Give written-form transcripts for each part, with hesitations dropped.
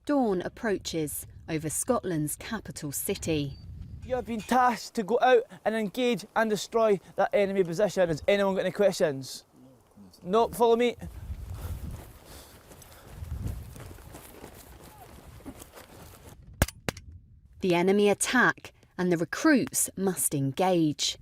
Dawn approaches over Scotland's capital city. You have been tasked to go out and engage and destroy that enemy position. Has anyone got any questions? No, follow me. The enemy attack and the recruits must engage.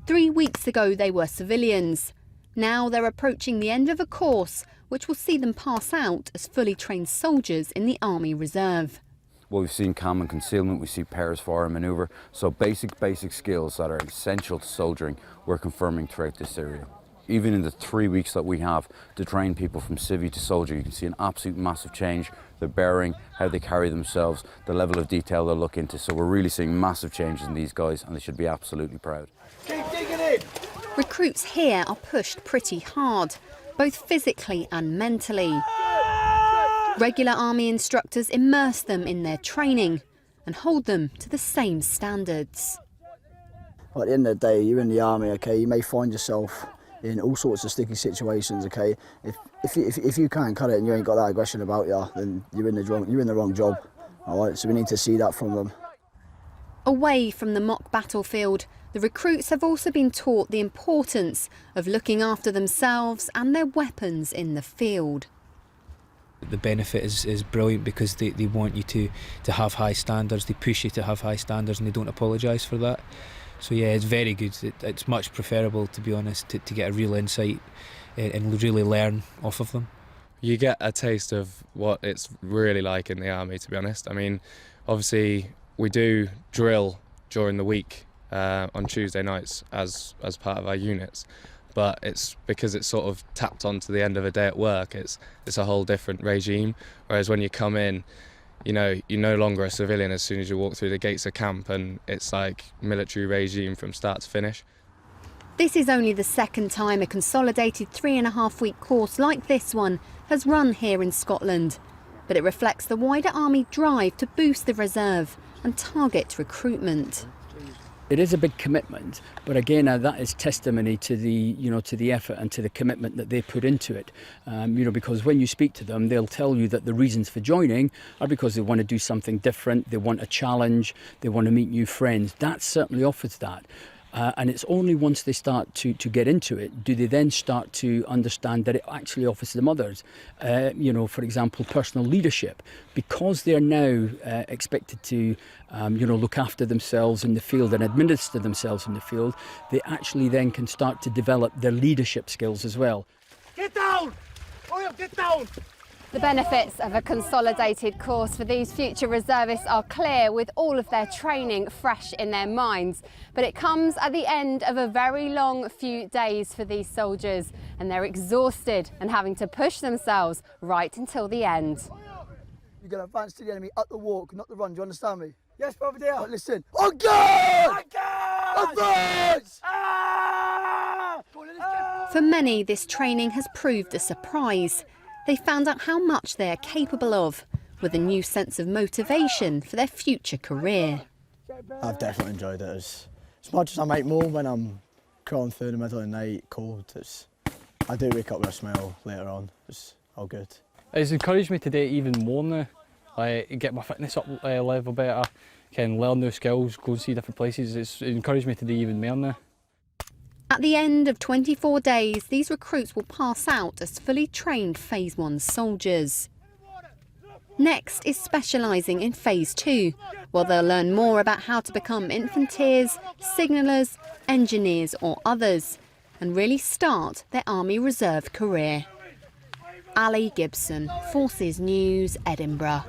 3 weeks ago they were civilians. Now they're approaching the end of a course which will see them pass out as fully trained soldiers in the Army Reserve. Well, we've seen common concealment, we see pairs fire and manoeuvre, so basic skills that are essential to soldiering we're confirming throughout this area. Even in the 3 weeks that we have to train people from civvy to soldier, you can see an absolute massive change. The bearing, how they carry themselves, the level of detail they look into. So we're really seeing massive changes in these guys and they should be absolutely proud. Keep digging in! Recruits here are pushed pretty hard, both physically and mentally. Regular Army instructors immerse them in their training and hold them to the same standards. Well, at the end of the day, you're in the Army, okay, you may find yourself in all sorts of sticky situations, okay. If you can't cut it and you ain't got that aggression about you, then you're in the wrong job, all right? So we need to see that from them. Away from the mock battlefield, the recruits have also been taught the importance of looking after themselves and their weapons in the field. The benefit is brilliant because they want you to have high standards, they push you to have high standards and they don't apologise for that. So yeah, it's very good. It's much preferable, to be honest, to get a real insight and really learn off of them. You get a taste of what it's really like in the Army, to be honest. I mean, obviously we do drill during the week on Tuesday nights as part of our units. But it's because it's sort of tapped onto the end of a day at work, it's a whole different regime. Whereas when you come in, you know, you're no longer a civilian as soon as you walk through the gates of camp, and it's like military regime from start to finish. This is only the second time a consolidated 3.5-week course like this one has run here in Scotland. But it reflects the wider Army drive to boost the reserve and target recruitment. It is a big commitment, but again, that is testimony to the effort and to the commitment that they put into it. Because when you speak to them, they'll tell you that the reasons for joining are because they want to do something different, they want a challenge, they want to meet new friends. That certainly offers that. And it's only once they start to get into it do they then start to understand that it actually offers them others. For example, personal leadership. Because they're now expected to look after themselves in the field and administer themselves in the field, they actually then can start to develop their leadership skills as well. Get down! Hurry up, get down! The benefits of a consolidated course for these future reservists are clear, with all of their training fresh in their minds. But it comes at the end of a very long few days for these soldiers, and they're exhausted and having to push themselves right until the end. You're going to advance to the enemy at the walk, not the run, do you understand me? Yes, brother dear. But listen. On guard! Advance! Ah! For many, this training has proved a surprise. They found out how much they are capable of, with a new sense of motivation for their future career. I've definitely enjoyed it. As much as I make more when I'm crawling through the middle of the night, cold, I do wake up with a smile later on. It's all good. It's encouraged me to do it even more now. Get my fitness up a level better, can learn new skills, go and see different places. It's encouraged me to do even more now. At the end of 24 days, these recruits will pass out as fully trained Phase 1 soldiers. Next is specialising in Phase 2, where they'll learn more about how to become infanteers, signallers, engineers or others, and really start their Army Reserve career. Ali Gibson, Forces News, Edinburgh.